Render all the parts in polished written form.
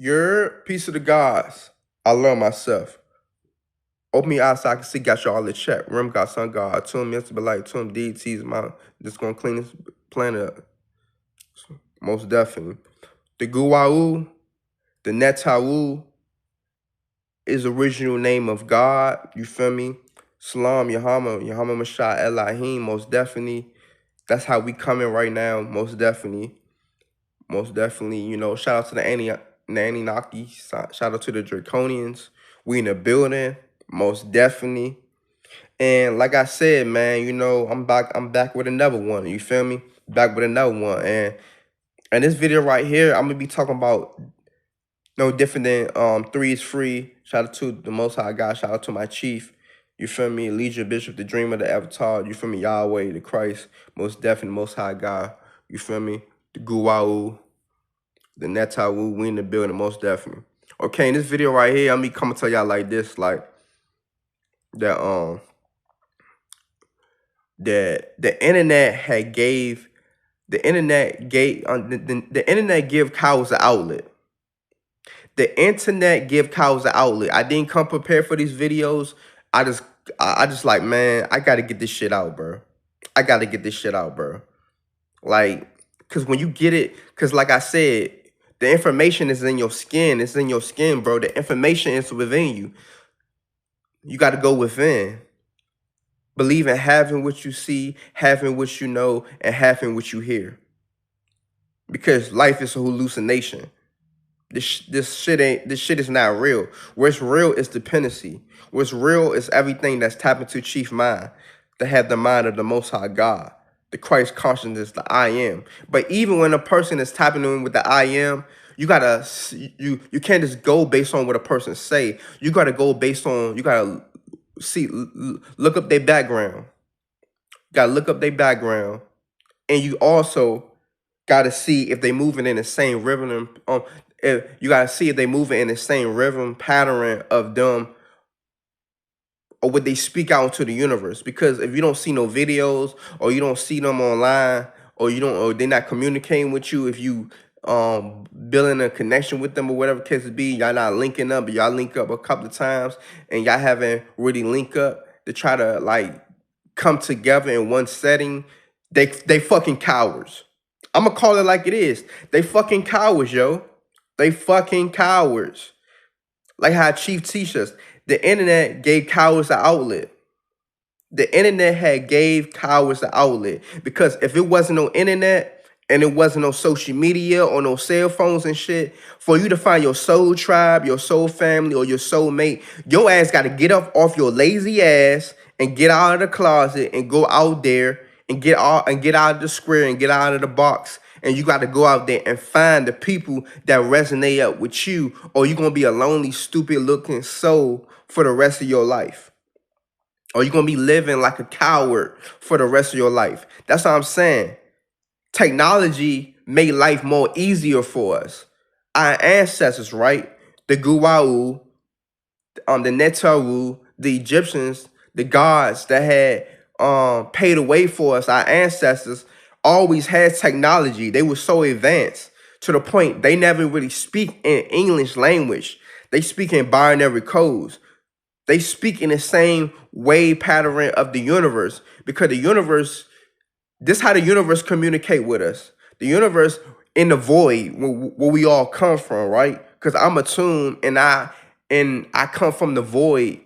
Your piece of the gods. I love myself. Open your eyes so I can see. Got you all in check. Remember, got sun God. Atum, Mr. Like Atum, deities. Just gonna clean this planet up. Most definitely. The Goa'uld, the Neteru is original name of God. You feel me? Salam, Yahama Mashah, Elohim. Most definitely. That's how we coming right now. Most definitely. Most definitely. You know, shout out to the Anunnaki. Shout out to the Draconians. We in the building. Most definitely. And like I said, man, you know, I'm back with another one. You feel me? Back with another one. And this video right here, I'm gonna be talking about no different than three is free. Shout out to the Most High God. Shout out to my chief. You feel me? Legion Bishop, the Dreamer, the Avatar. You feel me? Yahweh, the Christ. Most definitely, Most High God. You feel me? The Goa'uld, the Neteru. We in the building. Most definitely. Okay, in this video right here, I'm gonna come and tell y'all like this, like that that the internet had gave the internet gave the internet give cows an outlet. The internet give cows an outlet. I didn't come prepared for these videos. I just I just like, man, I gotta get this shit out, bro. I gotta get this shit out, bro. Like, cause when you get it, cause like I said, the information is in your skin. It's in your skin, bro. The information is within you. You gotta go within. Believe in having what you see, having what you know, and having what you hear. Because life is a hallucination. This shit is not real. What's real is dependency. What's real is everything that's tapping to chief mind, to have the mind of the Most High God, the Christ consciousness, the I am. But even when a person is tapping in with the I am, you gotta you can't just go based on what a person say. You gotta go based on, you gotta look up their background. You gotta look up their background, and you also gotta see if they moving in the same rhythm. If you gotta see if they moving in the same rhythm pattern of them, or would they speak out into the universe? Because if you don't see no videos, or you don't see them online, or you don't, or they're not communicating with you, if you building a connection with them or whatever case it be, y'all not linking up, but y'all link up a couple of times and y'all haven't really link up to try to like come together in one setting, they fucking cowards. I'm gonna call it like it is. They fucking cowards, yo. They fucking cowards. Like how Chief teaches us, the internet gave cowards an outlet. The internet had gave cowards an outlet, because if it wasn't no internet and it wasn't no social media or no cell phones and shit, for you to find your soul tribe, your soul family, or your soul mate, your ass got to get up off your lazy ass and get out of the closet and go out there and get out of the square and get out of the box. And you got to go out there and find the people that resonate up with you, or you're gonna be a lonely, stupid looking soul for the rest of your life. Or you're gonna be living like a coward for the rest of your life. That's what I'm saying. Technology made life more easier for us. Our ancestors, right? The Goa'uld, the Neteru, the Egyptians, the gods that had paid the way for us, our ancestors always had technology. They were so advanced to the point they never really speak in English language. They speak in binary codes. They speak in the same wave pattern of the universe, because the universe, this how the universe communicate with us. The universe in the void, where we all come from, right? Because I'm attuned and I come from the void,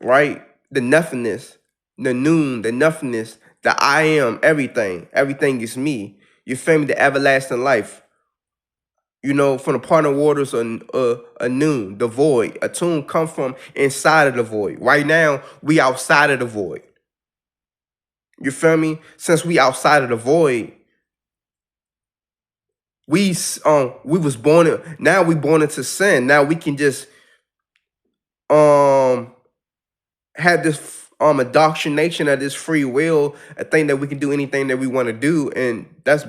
right? The nothingness, the noon, the nothingness, the I am, everything. Everything is me. You feel me? The everlasting life. You know, from the partner waters a noon, the void. A tune come from inside of the void. Right now, we outside of the void. You feel me? Since we outside of the void, we was born in, now we born into sin. Now we can just have this indoctrination of this free will, a thing that we can do anything that we want to do, and that's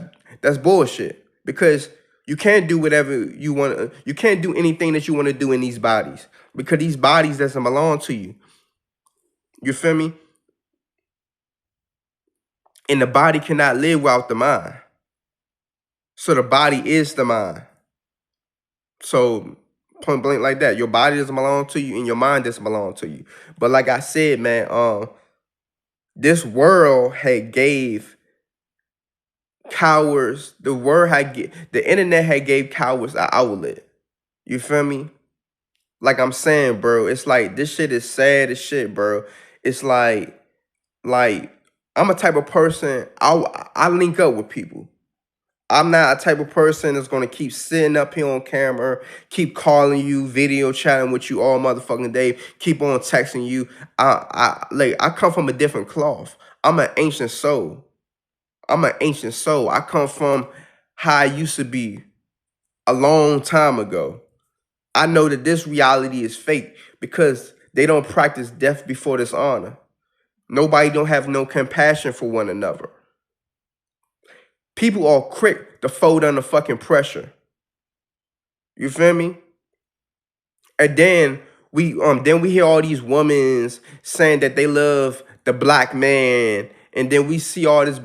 bullshit. Because you can't do whatever you want to. You can't do anything that you want to do in these bodies, because these bodies doesn't belong to you. You feel me? And the body cannot live without the mind. So the body is the mind. So point blank like that, your body doesn't belong to you and your mind doesn't belong to you. But like I said, man, this world had gave cowards, the internet had gave cowards an outlet. You feel me? Like I'm saying, bro, it's like this shit is sad as shit, bro. It's like I'm a type of person, I link up with people. I'm not a type of person that's gonna keep sitting up here on camera, keep calling you, video chatting with you all motherfucking day, keep on texting you. I come from a different cloth. I'm an ancient soul. I'm an ancient soul. I come from how I used to be a long time ago. I know that this reality is fake because they don't practice death before dishonor. Nobody don't have no compassion for one another. People are quick to fold under fucking pressure. You feel me? And then we hear all these women saying that they love the black man, and then we see all these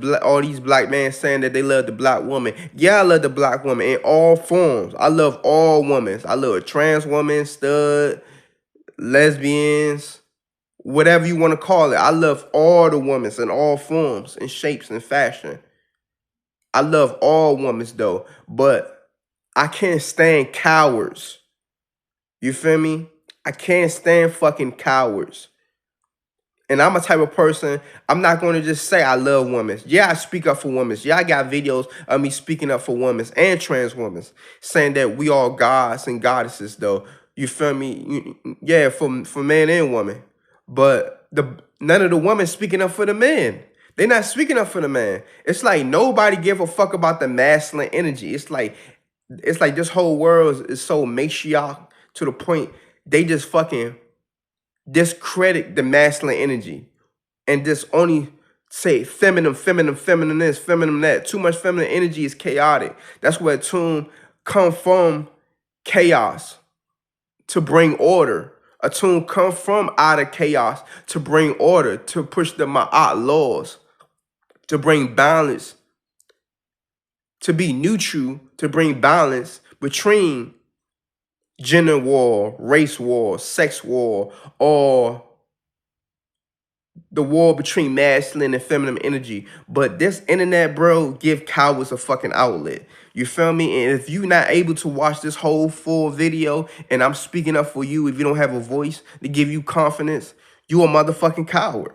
black men saying that they love the black woman. Yeah, I love the black woman in all forms. I love all women. I love a trans woman, stud, lesbians, whatever you want to call it. I love all the women in all forms and shapes and fashion. I love all women though, but I can't stand cowards. You feel me? I can't stand fucking cowards. And I'm a type of person, I'm not going to just say I love women. Yeah, I speak up for women. Yeah, I got videos of me speaking up for women and trans women, saying that we all gods and goddesses, though. You feel me? Yeah, for man and woman. But none of the women speaking up for the men. They're not speaking up for the man. It's like nobody give a fuck about the masculine energy. It's like this whole world is so matriarch to the point they just fucking discredit the masculine energy and just only say feminine, feminine, feminine this, feminine that. Too much feminine energy is chaotic. That's where Atum come from, chaos to bring order. Atum come from out of chaos to bring order, to push the Ma'at laws, to bring balance, to be neutral, to bring balance between gender war, race war, sex war, or the war between masculine and feminine energy. But this internet, bro, give cowards a fucking outlet. You feel me? And if you're not able to watch this whole full video, and I'm speaking up for you, if you don't have a voice to give you confidence, you a motherfucking coward.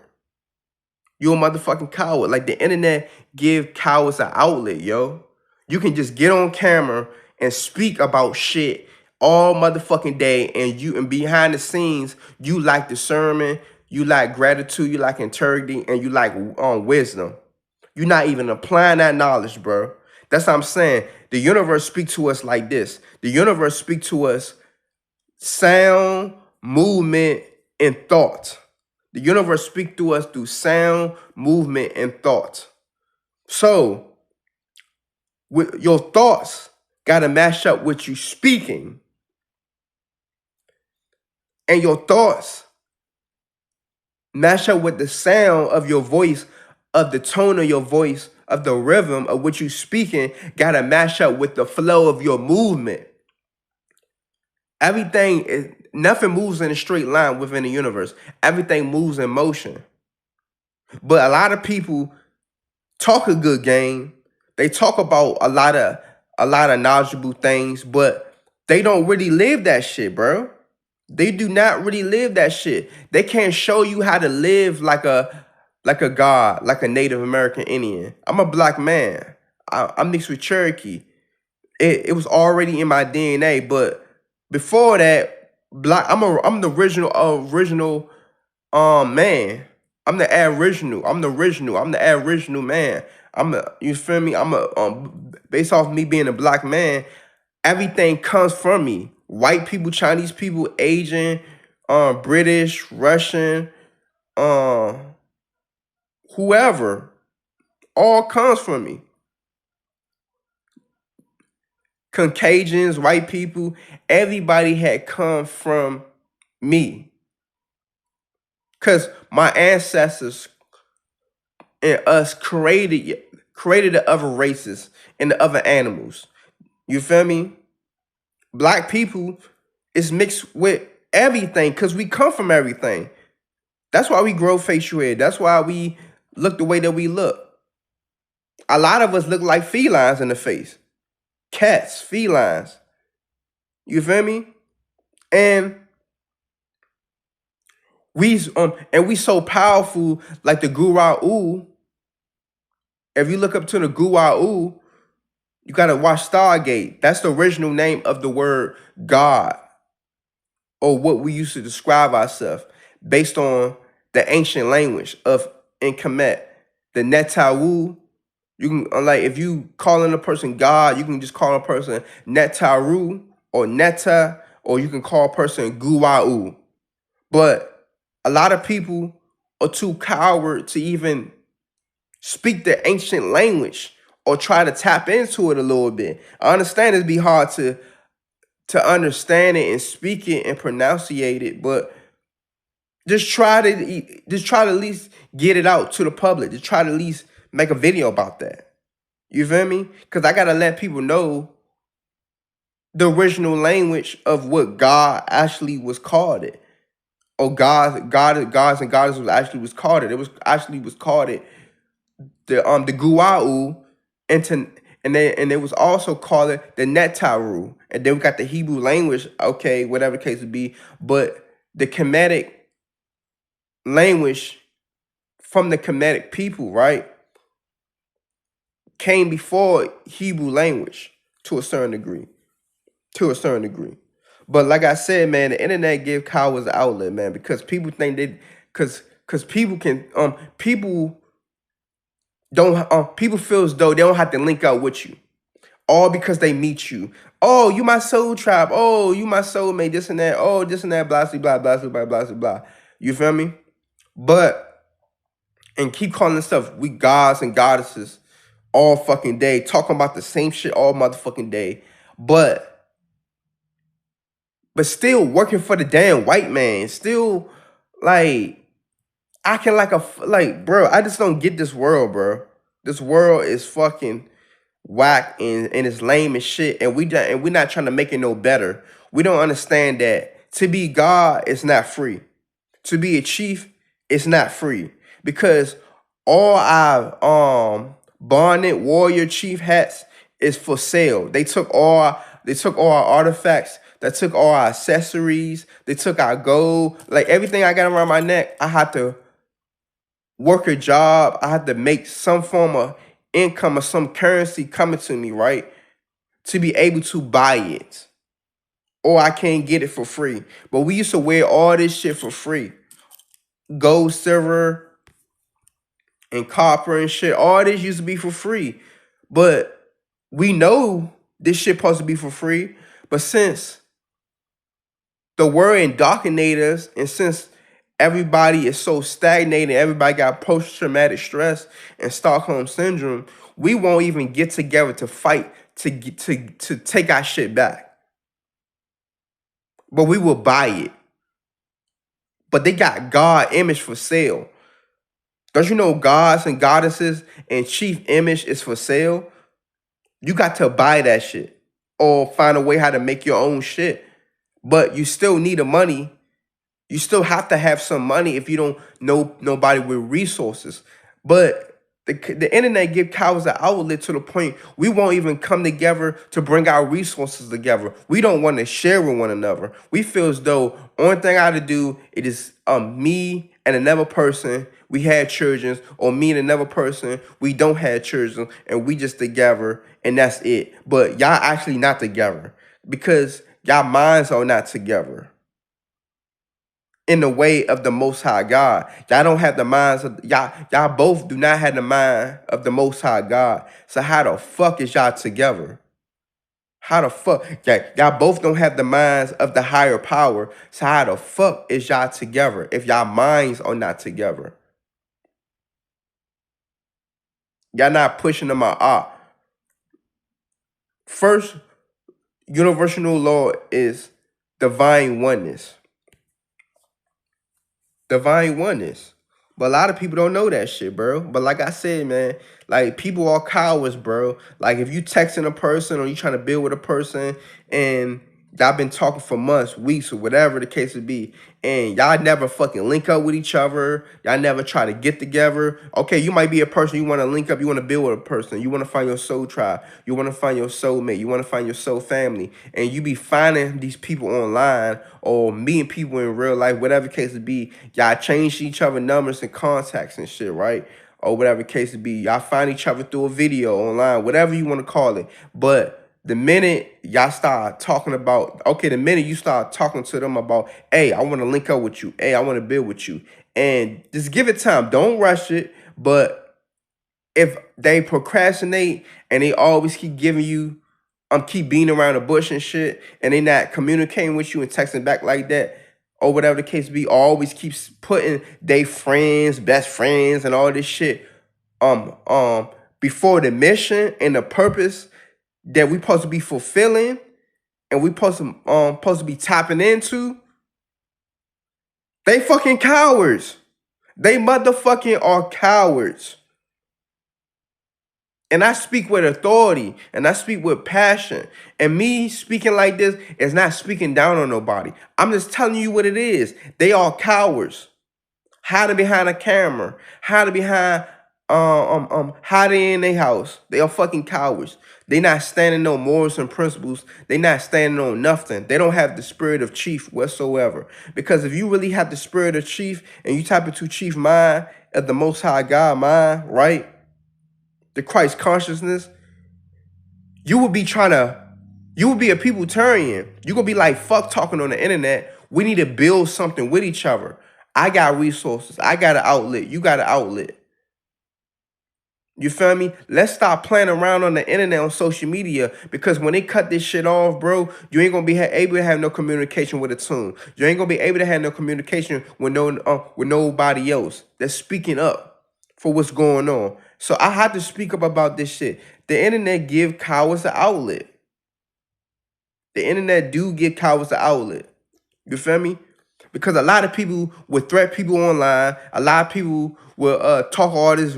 You a motherfucking coward. Like the internet give cowards an outlet, yo. You can just get on camera and speak about shit all motherfucking day, and behind the scenes, you like discernment, you like gratitude, you like integrity, and you like wisdom. You're not even applying that knowledge, bro. That's what I'm saying. The universe speak to us like this. The universe speak to us sound, movement, and thought. The universe speak to us through sound, movement, and thought. So, with your thoughts gotta match up with you speaking. And your thoughts match up with the sound of your voice, of the tone of your voice, of the rhythm of what you speaking, gotta match up with the flow of your movement. Nothing moves in a straight line within the universe. Everything moves in motion. But a lot of people talk a good game. They talk about a lot of knowledgeable things, but they don't really live that shit, bro. They do not really live that shit. They can't show you how to live like a god, like a Native American Indian. I'm a black man. I'm mixed with Cherokee. It was already in my DNA, but before that, I'm the original man. I'm the original. I'm the original. I'm the original man. You feel me? Based off me being a black man, everything comes from me. White people, Chinese people, Asian, British, Russian, whoever, all comes from me. Caucasians, white people, everybody had come from me. Cause my ancestors and us created the other races and the other animals. You feel me? Black people is mixed with everything because we come from everything. That's why we grow facial hair. That's why we look the way that we look. A lot of us look like felines in the face. Cats, felines. You feel me? And we so powerful, like the Goa'uld. If you look up to the Goa'uld, you gotta watch Stargate. That's the original name of the word God, or what we used to describe ourselves based on the ancient language of in Kemet. The Neteru, you can like if you calling a person God, you can just call a person Neteru or Neta, or you can call a person Goa'uld. But a lot of people are too coward to even speak the ancient language or try to tap into it a little bit. I understand it'd be hard to understand it and speak it and pronunciate it, but just try to at least get it out to the public. Just try to at least make a video about that. You feel me? Because I gotta let people know the original language of what God actually was called it. Or gods and goddesses was called it. It was actually was called it the Goa'uld, and it was also called it the Neteru. And then we got the Hebrew language, okay, whatever the case would be. But the Kemetic language from the Kemetic people, right, came before Hebrew language to a certain degree. To a certain degree. But like I said, man, the internet give cowards an outlet, man, because people think they because people can people don't people feel as though they don't have to link up with you. All because they meet you. Oh, you my soul tribe. Oh, you my soulmate, this and that. Oh, this and that, blah, blah, blah, blah, blah, blah, blah. You feel me? But, and keep calling stuff, we gods and goddesses all fucking day, talking about the same shit all motherfucking day. But still working for the damn white man. Still, like, acting like like, bro, I just don't get this world, bro. This world is fucking whack and it's lame as shit, and we're not trying to make it no better. We don't understand that to be God is not free. To be a chief, it's not free. Because all our bonded warrior chief hats is for sale. They took all our artifacts, they took all our accessories, they took our gold, like everything I got around my neck. I had to work a job, I had to make some form of income or some currency coming to me, right? To be able to buy it. Or I can't get it for free. But we used to wear all this shit for free. Gold, silver, and copper and shit. All this used to be for free. But we know this shit supposed to be for free. But since the word indoctrinated us, and since everybody is so stagnated, everybody got post-traumatic stress and Stockholm syndrome, we won't even get together to fight to take our shit back. But we will buy it. But they got God image for sale. Don't you know gods and goddesses and chief image is for sale? You got to buy that shit or find a way how to make your own shit. But you still need the money. You still have to have some money if you don't know nobody with resources. But the internet give cowards an outlet to the point we won't even come together to bring our resources together. We don't want to share with one another. We feel as though only thing I have to do it is me and another person we had children, or me and another person we don't have children, and we just together and that's it. But y'all actually not together because y'all minds are not together. In the way of the Most High God. Y'all don't have the minds of y'all both do not have the mind of the Most High God. So how the fuck is y'all together? How the fuck? Y'all both don't have the minds of the higher power. So how the fuck is y'all together if y'all minds are not together? Y'all not pushing them out. First universal law is divine oneness. Divine oneness. But a lot of people don't know that shit, bro. But like I said, man, like people are cowards, bro. Like if you texting a person or you trying to build with a person and Y'all been talking for months, weeks, or whatever the case would be, and y'all never fucking link up with each other. Y'all never try to get together. Okay, you might be a person you want to link up, you want to build with a person, you want to find your soul tribe, you want to find your soulmate, you want to find your soul family, and you be finding these people online or meeting people in real life, whatever the case would be. Y'all change each other numbers and contacts and shit, right? Or whatever the case would be. Y'all find each other through a video online, whatever you want to call it. But the minute y'all start talking about, okay, the minute you start talking to them about, hey, I want to link up with you. Hey, I want to build with you. And just give it time. Don't rush it. But if they procrastinate and they always keep giving you, keep beating around the bush and shit, and they not communicating with you and texting back like that, or whatever the case be, always keeps putting they friends, best friends, and all this shit, um, um, before the mission and the purpose that we supposed to be fulfilling and we supposed to be tapping into, they fucking cowards. They motherfucking are cowards. And I speak with authority and I speak with passion. And me speaking like this is not speaking down on nobody. I'm just telling you what it is. They are cowards. Hiding behind a camera, hiding behind hiding in their house. They are fucking cowards. They not standing on morals and principles. They not standing on nothing. They don't have the spirit of chief whatsoever. Because if you really have the spirit of chief and you tap into chief mind of the most high God mind, right? The Christ consciousness, you would be you would be a peopletarian. You gonna be like, fuck talking on the internet. We need to build something with each other. I got resources. I got an outlet. You got an outlet. You feel me? Let's stop playing around on the internet, on social media, because when they cut this shit off, bro, you ain't gonna be able to have no communication with a tune. You ain't gonna be able to have no communication with with nobody else that's speaking up for what's going on. So I have to speak up about this shit. The internet give cowards an outlet. The internet do give cowards an outlet. You feel me? Because a lot of people will threat people online. A lot of people will talk all this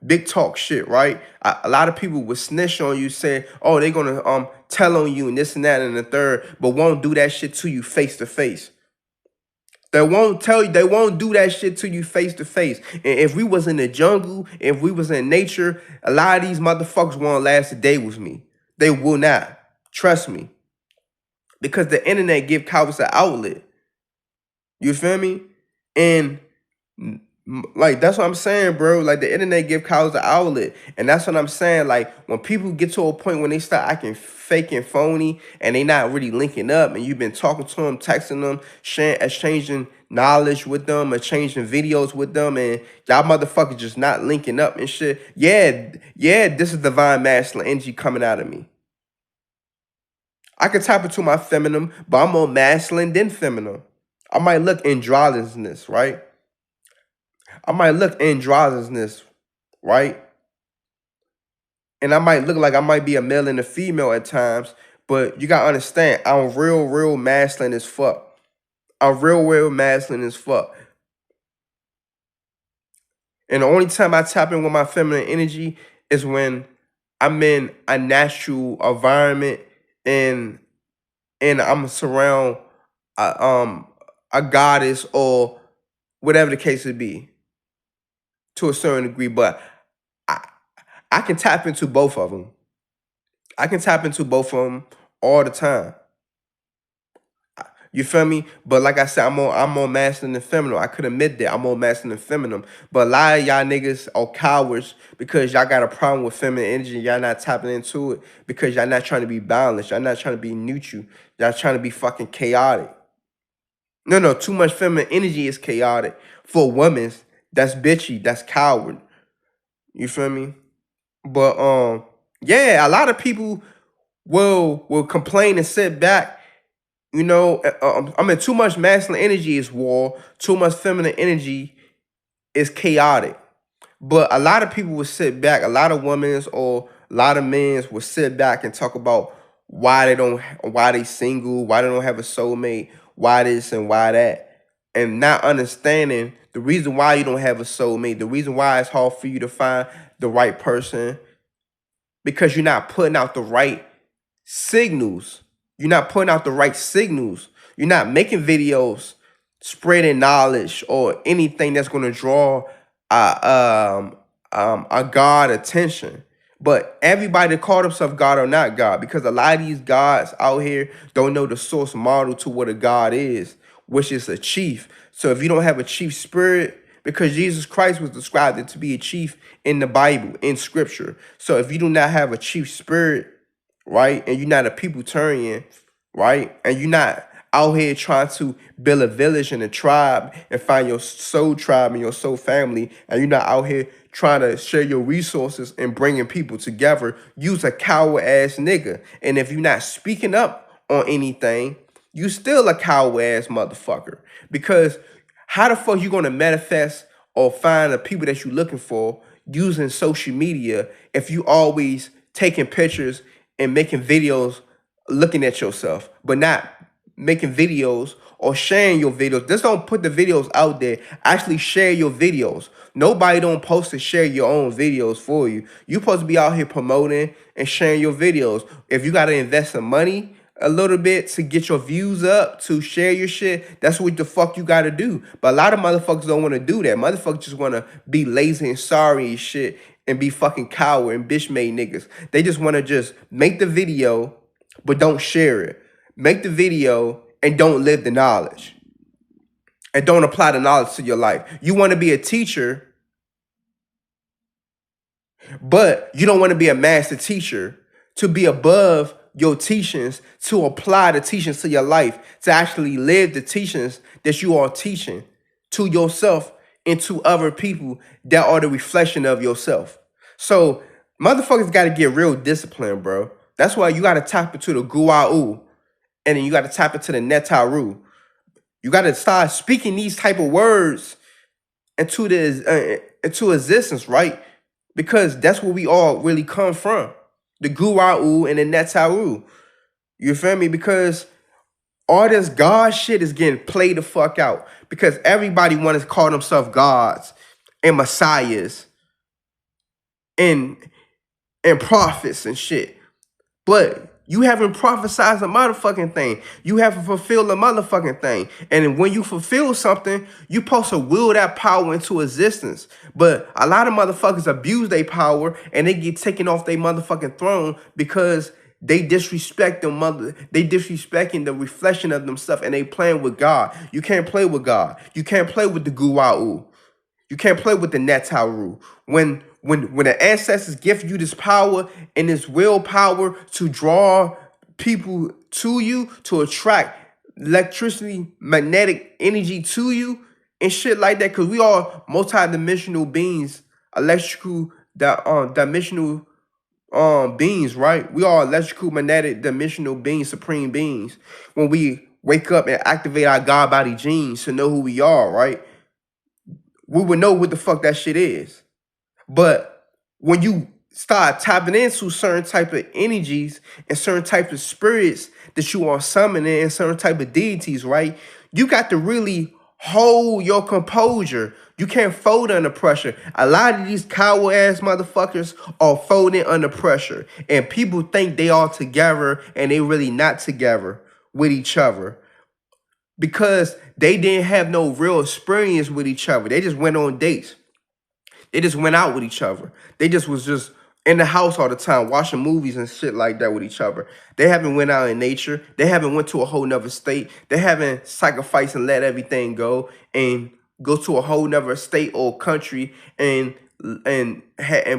big talk shit, right? A lot of people will snitch on you, saying, "Oh, they're gonna tell on you and this and that and the third," but won't do that shit to you face to face. They won't tell you. They won't do that shit to you face to face. And if we was in the jungle, if we was in nature, a lot of these motherfuckers won't last a day with me. They will not. Trust me. Because the internet give cowards an outlet. You feel me? And like that's what I'm saying, bro. Like the internet give cowards an outlet, and that's what I'm saying. Like when people get to a point when they start acting fake and phony, and they not really linking up, and you've been talking to them, texting them, sharing, exchanging knowledge with them, exchanging videos with them, and y'all motherfuckers just not linking up and shit. Yeah, yeah, this is divine masculine energy coming out of me. I can tap into my feminine, but I'm more masculine than feminine. I might look androgynous, right? I might look androgynous, right? And I might look like I might be a male and a female at times, but you gotta understand, I'm real masculine as fuck. I'm real masculine as fuck. And the only time I tap in with my feminine energy is when I'm in a natural environment and I'm surround a goddess or whatever the case would be to a certain degree. But I, I can tap into both of them. I can tap into both of them all the time. You feel me? But like I said, I'm more masculine than feminine. I could admit that I'm more masculine than feminine. But a lot of y'all niggas are cowards because y'all got a problem with feminine energy. Y'all not tapping into it because y'all not trying to be balanced. Y'all not trying to be neutral. Y'all trying to be fucking chaotic. No, too much feminine energy is chaotic. For women, that's bitchy. That's coward. You feel me? But yeah, a lot of people will complain and sit back. You know, I mean, too much masculine energy is war. Too much feminine energy is chaotic. But a lot of people will sit back. A lot of women or a lot of men will sit back and talk about why they single, why they don't have a soulmate, why this and why that, and not understanding the reason why you don't have a soulmate, the reason why it's hard for you to find the right person, because you're not putting out the right signals. You're not putting out the right signals. You're not making videos spreading knowledge or anything that's going to draw a God attention. But everybody that call themselves God or not God, because a lot of these gods out here don't know the source model to what a God is, which is a chief. So if you don't have a chief spirit, because Jesus Christ was described to be a chief in the Bible, in scripture. So if you do not have a chief spirit, right, and you're not a peopletarian, right, and you're not out here trying to build a village and a tribe and find your soul tribe and your soul family, and you're not out here trying to share your resources and bringing people together, you's a coward ass nigga. And if you're not speaking up on anything, you still a coward ass motherfucker. Because how the fuck you gonna manifest or find the people that you're looking for using social media if you always taking pictures and making videos looking at yourself, but not making videos or sharing your videos? Just don't put the videos out there. Actually share your videos. Nobody don't post to share your own videos for you. You supposed to be out here promoting and sharing your videos. If you got to invest some money a little bit to get your views up, to share your shit, that's what the fuck you got to do. But a lot of motherfuckers don't want to do that. Motherfuckers just want to be lazy and sorry and shit and be fucking coward and bitch made niggas. They just want to just make the video but don't share it. Make the video and don't live the knowledge. And don't apply the knowledge to your life. You want to be a teacher, but you don't want to be a master teacher, to be above your teachings, to apply the teachings to your life, to actually live the teachings that you are teaching to yourself and to other people that are the reflection of yourself. So motherfuckers got to get real disciplined, bro. That's why you got to tap into the Goa'uld, and then you got to tap into the Neteru. You got to start speaking these type of words into existence, right? Because that's where we all really come from. The Goa'uld and the Neteru. You feel me? Because all this God shit is getting played the fuck out. Because everybody wants to call themselves gods and messiahs and prophets and shit. But you haven't prophesied a motherfucking thing. You haven't fulfilled a motherfucking thing. And when you fulfill something, you supposed to will that power into existence. But a lot of motherfuckers abuse their power and they get taken off their motherfucking throne because they disrespect they disrespecting the reflection of themselves and they playing with God. You can't play with God. You can't play with the Goa'uld. You can't play with the Neteru. When the ancestors give you this power and this willpower to draw people to you, to attract electricity, magnetic energy to you, and shit like that, because we are multi-dimensional beings, electrical dimensional beings, right? We are electrical, magnetic, dimensional beings, supreme beings. When we wake up and activate our God body genes to know who we are, right? We would know what the fuck that shit is. But when you start tapping into certain type of energies and certain type of spirits that you are summoning and certain type of deities, right? You got to really hold your composure. You can't fold under pressure. A lot of these coward ass motherfuckers are folding under pressure. And people think they are together and they really not together with each other. Because they didn't have no real experience with each other. They just went on dates. They just went out with each other. They just was just in the house all the time, watching movies and shit like that with each other. They haven't went out in nature. They haven't went to a whole nother state. They haven't sacrificed and let everything go and go to a whole nother state or country and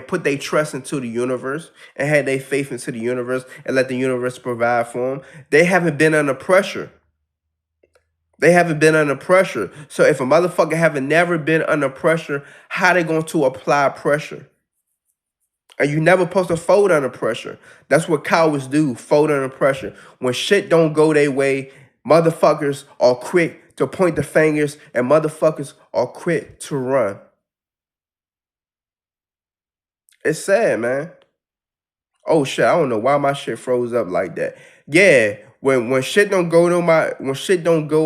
put their trust into the universe and had their faith into the universe and let the universe provide for them. They haven't been under pressure. They haven't been under pressure. So if a motherfucker haven't never been under pressure, how they going to apply pressure? And you never supposed to fold under pressure. That's what cowards do, fold under pressure. When shit don't go their way, motherfuckers are quick to point the fingers and motherfuckers are quick to run. It's sad, man. Oh shit, I don't know why my shit froze up like that. Yeah, when shit don't go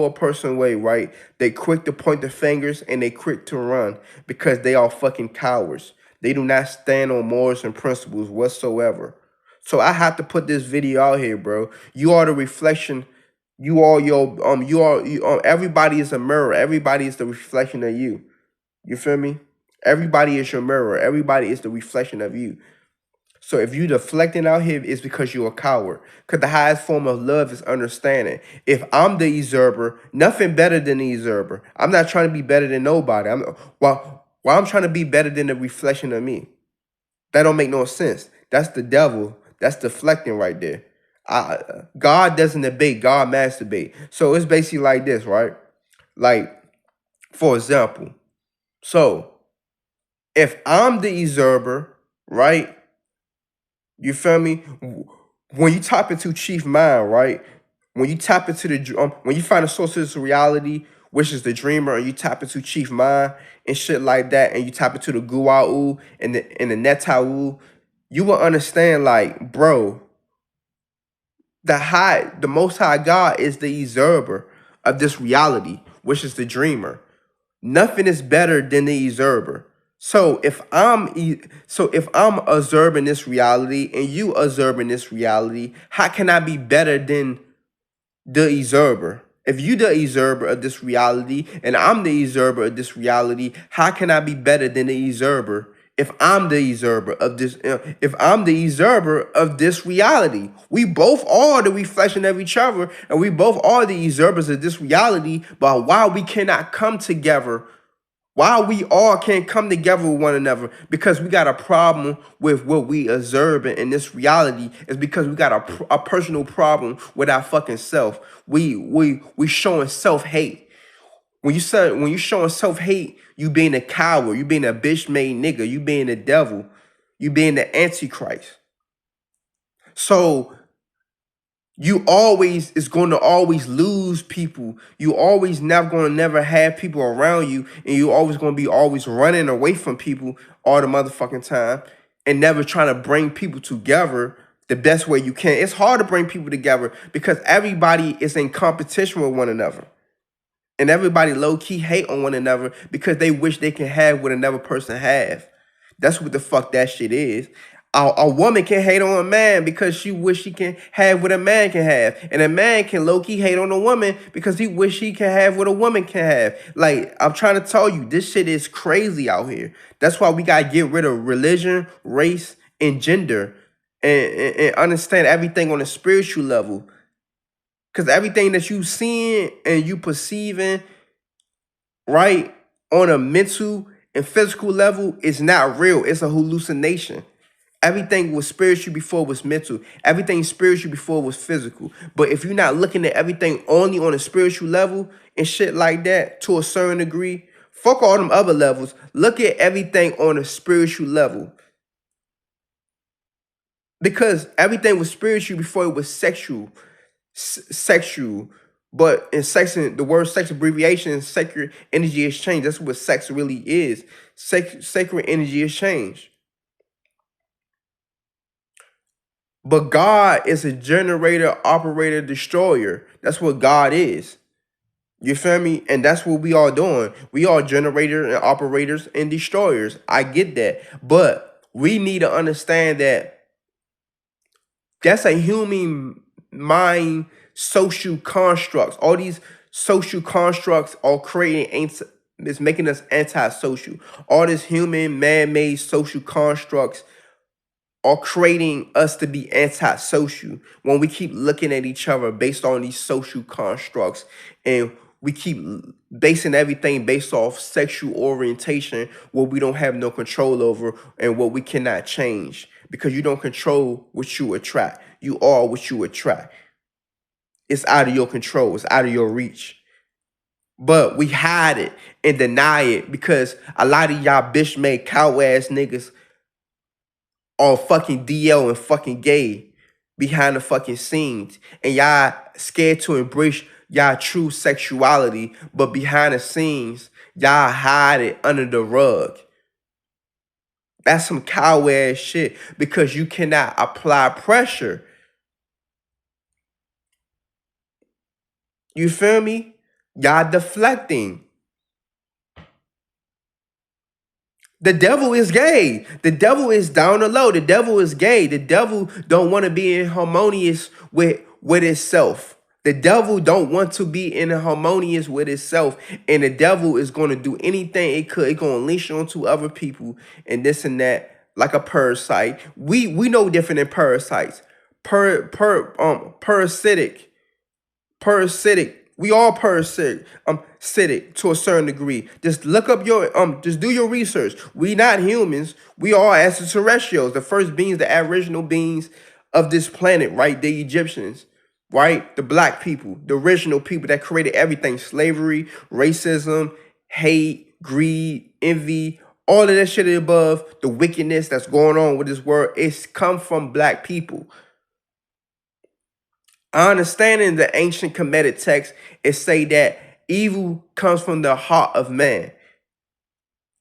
a person way, right? They quick to point the fingers and they quick to run because they are fucking cowards. They do not stand on morals and principles whatsoever. So I have to put this video out here, bro. You are the reflection. You are your everybody is a mirror. Everybody is the reflection of you. You feel me? Everybody is your mirror. Everybody is the reflection of you. So if you deflecting out here, it's because you're a coward. Because the highest form of love is understanding. If I'm the usurper, nothing better than the usurper. I'm not trying to be better than nobody. While I'm trying to be better than the reflection of me. That don't make no sense. That's the devil. That's deflecting right there. God doesn't debate. God masturbate. So it's basically like this, right? Like, for example, so if I'm the usurper, right? You feel me? When you tap into chief mind, right? When you tap into when you find a source of this reality, which is the dreamer, and you tap into chief mind and shit like that, and you tap into the Goa'uld and the Neteru, you will understand, like, bro, the most high God is the usurper of this reality, which is the dreamer. Nothing is better than the usurper. So if I'm observing this reality and you observing this reality, how can I be better than the usurper? If you the usurper of this reality and I'm the usurper of this reality, how can I be better than the usurper? If I'm the usurper of this, if I'm the usurper of this reality, we both are the reflection of each other, and we both are the usurpers of this reality. But why we cannot come together? Why we all can't come together with one another? Because we got a problem with what we observe in this reality. Is because we got a personal problem with our fucking self. We showing self hate. When you showing self hate, you being a coward. You being a bitch made nigga. You being the devil. You being the antichrist. So you always is going to always lose people. You always never have people around you, and you always going to be always running away from people all the motherfucking time, and never trying to bring people together the best way you can. It's hard to bring people together because everybody is in competition with one another, and everybody low key hate on one another because they wish they can have what another person have. That's what the fuck that shit is. A woman can hate on a man because she wish she can have what a man can have, and a man can low key hate on a woman because he wish he can have what a woman can have. Like, I'm trying to tell you, this shit is crazy out here. That's why we gotta get rid of religion, race, and gender, and understand everything on a spiritual level. Because everything that you seeing and you perceiving, right, on a mental and physical level is not real. It's a hallucination. Everything was spiritual before it was mental. Everything spiritual before it was physical. But if you're not looking at everything only on a spiritual level and shit like that to a certain degree, fuck all them other levels. Look at everything on a spiritual level. Because everything was spiritual before it was sexual. Sexual. But in sex, the word sex abbreviation is sacred energy exchange. That's what sex really is. Sacred energy exchange. But God is a generator, operator, destroyer. That's what God is. You feel me? And that's what we all doing. We are generators and operators and destroyers. I get that. But we need to understand that that's a human mind social constructs. All these social constructs are creating, it's making us antisocial. All this human man-made social constructs are creating us to be antisocial when we keep looking at each other based on these social constructs, and we keep basing everything based off sexual orientation, what we don't have no control over and what we cannot change, because you don't control what you attract. You are what you attract. It's out of your control. It's out of your reach. But we hide it and deny it because a lot of y'all bitch made cow ass niggas on fucking DL and fucking gay behind the fucking scenes. And y'all scared to embrace y'all true sexuality, but behind the scenes, y'all hide it under the rug. That's some cow ass shit because you cannot apply pressure. You feel me? Y'all deflecting. The devil is gay. The devil is down the low. The devil is gay. The devil don't want to be in harmonious with itself. The devil don't want to be in harmonious with itself. And the devil is going to do anything it could. It's going to unleash onto other people and this and that, like a parasite. We know different than parasites. Parasitic. We all parasitic to a certain degree. Just look up your just do your research. We not humans. We are extraterrestrials, the first beings, the aboriginal beings of this planet, right? The Egyptians, right? The black people, the original people that created everything: slavery, racism, hate, greed, envy, all of that shit above, the wickedness that's going on with this world. It's come from black people. Understanding the ancient Kemetic text, it say that evil comes from the heart of man.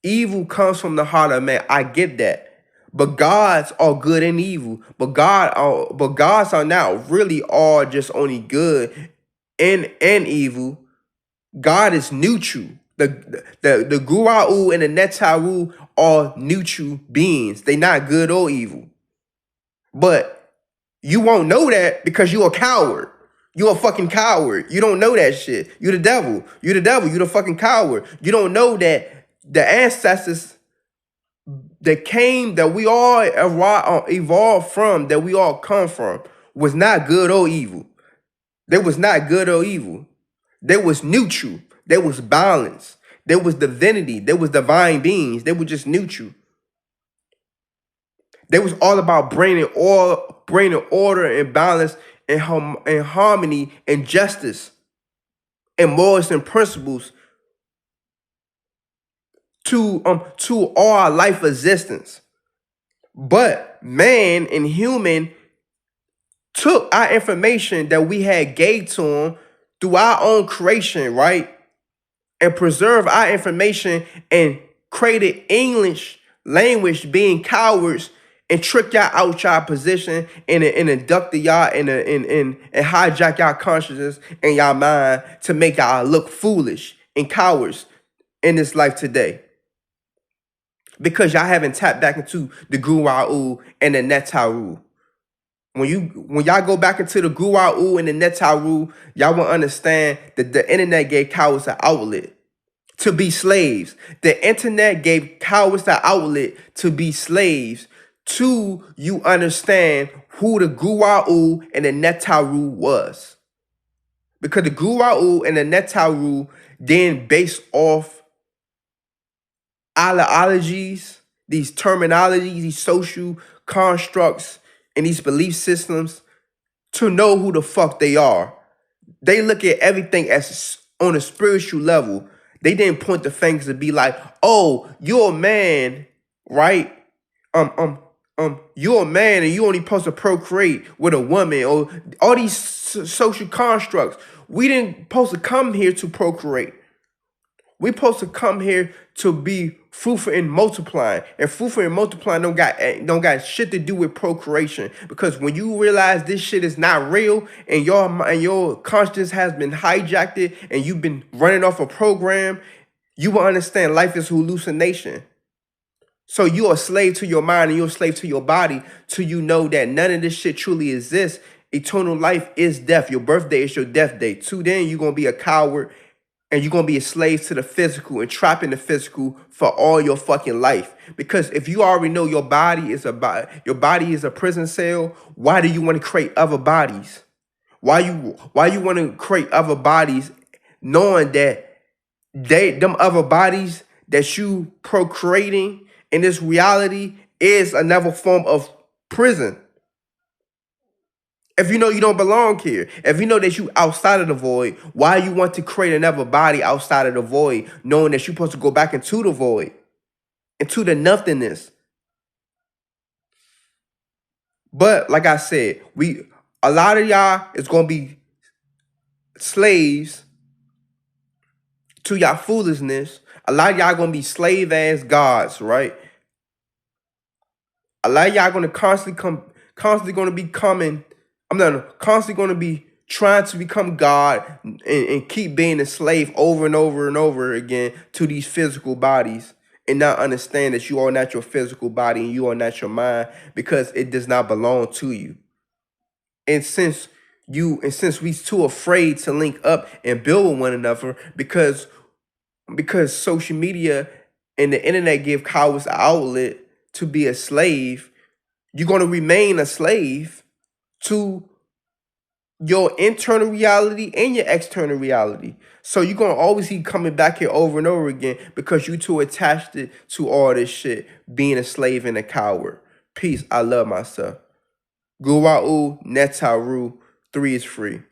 Evil comes from the heart of man. I get that. But gods are good and evil. But gods are not really all just only good and evil. God is neutral. The Goa'uld and the Neteru are neutral beings. They not good or evil. But you won't know that because you're a coward. You're a fucking coward. You don't know that shit. You're the devil. You're the devil. You're the fucking coward. You don't know that the ancestors that came, that we all evolved from, that we all come from, was not good or evil. They was not good or evil. They was neutral. They was balance. There was divinity. There was divine beings. They were just neutral. They was all about bringing order and balance and harmony and justice and morals and principles to all our life existence. But man and human took our information that we had gave to them through our own creation, right? And preserve our information and created English language, being cowards, and trick y'all out y'all position and induct y'all and hijack y'all consciousness and y'all mind to make y'all look foolish and cowards in this life today. Because y'all haven't tapped back into the Goa'uld and the Neteru. When y'all go back into the Goa'uld and the Neteru, y'all will understand that the internet gave cowards an outlet to be slaves. The internet gave cowards the outlet to be slaves. To you understand who the Goa'uld and the Neteru was. Because the Goa'uld and the Neteru then based off ideologies, these terminologies, these social constructs, and these belief systems to know who the fuck they are. They look at everything as on a spiritual level. They didn't point the fingers to be like, oh, you're a man, right? You're a man and you only supposed to procreate with a woman, or all these social constructs. We didn't supposed to come here to procreate. We supposed to come here to be fruitful and multiplying. And fruitful and multiplying don't got shit to do with procreation. Because when you realize this shit is not real and your consciousness has been hijacked and you've been running off a program, you will understand life is hallucination. So you're a slave to your mind and you're a slave to your body till you know that none of this shit truly exists. Eternal life is death. Your birthday is your death day. Till then, you're going to be a coward and you're going to be a slave to the physical and trapped in the physical for all your fucking life. Because if you already know your body is a prison cell, why do you want to create other bodies? Why you want to create other bodies knowing that them other bodies that you procreating in this reality is another form of prison? If you know you don't belong here, if you know that you outside of the void, why you want to create another body outside of the void, knowing that you're supposed to go back into the void, into the nothingness? But like I said, a lot of y'all is gonna be slaves to y'all foolishness. A lot of y'all gonna be slave ass gods, right? A lot of y'all gonna constantly gonna be coming. Constantly going to be trying to become God and keep being a slave over and over and over again to these physical bodies and not understand that you are not your physical body and you are not your mind, because it does not belong to you. And since we too afraid to link up and build with one another, because social media and the internet give cowards an outlet to be a slave, you're going to remain a slave to your internal reality and your external reality. So you're going to always keep coming back here over and over again because you too attached it to all this shit, being a slave and a coward. Peace. I love myself. Goa'uld, Neteru, 3 is free.